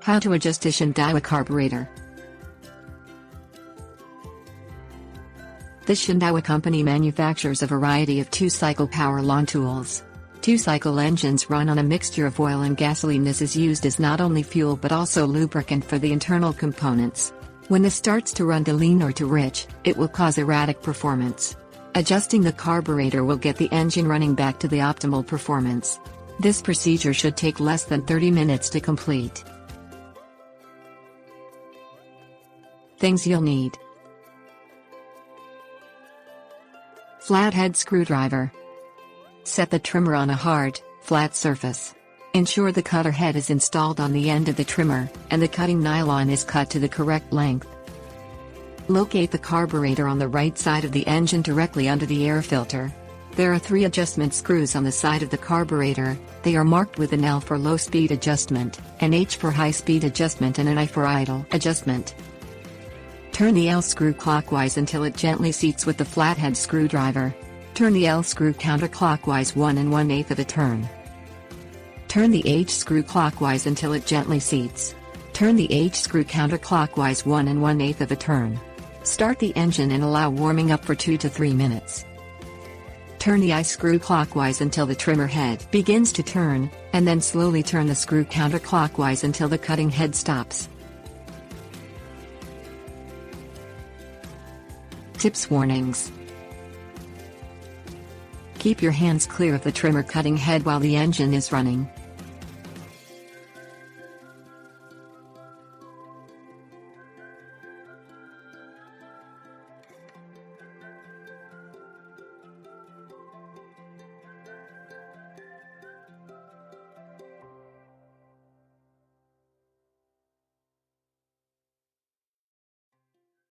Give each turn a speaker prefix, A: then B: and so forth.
A: How to adjust a Shindaiwa carburetor. The Shindaiwa Company manufactures a variety of two-cycle power lawn tools. Two-cycle engines run on a mixture of oil and gasoline. This is used as not only fuel but also lubricant for the internal components. When this starts to run too lean or too rich, it will cause erratic performance. Adjusting the carburetor will get the engine running back to the optimal performance. This procedure should take less than 30 minutes to complete. Things you'll need: flathead screwdriver. Set the trimmer on a hard, flat surface. Ensure the cutter head is installed on the end of the trimmer, and the cutting nylon is cut to the correct length. Locate the carburetor on the right side of the engine directly under the air filter. There are 3 adjustment screws on the side of the carburetor. They are marked with an L for low speed adjustment, an H for high speed adjustment, and an I for idle adjustment. Turn the L screw clockwise until it gently seats with the flathead screwdriver. Turn the L screw counterclockwise 1 1/8 of a turn. Turn the H screw clockwise until it gently seats. Turn the H screw counterclockwise 1 1/8 of a turn. Start the engine and allow warming up for 2 to 3 minutes. Turn the I screw clockwise until the trimmer head begins to turn, and then slowly turn the screw counterclockwise until the cutting head stops. Tips: warnings. Keep your hands clear of the trimmer cutting head while the engine is running.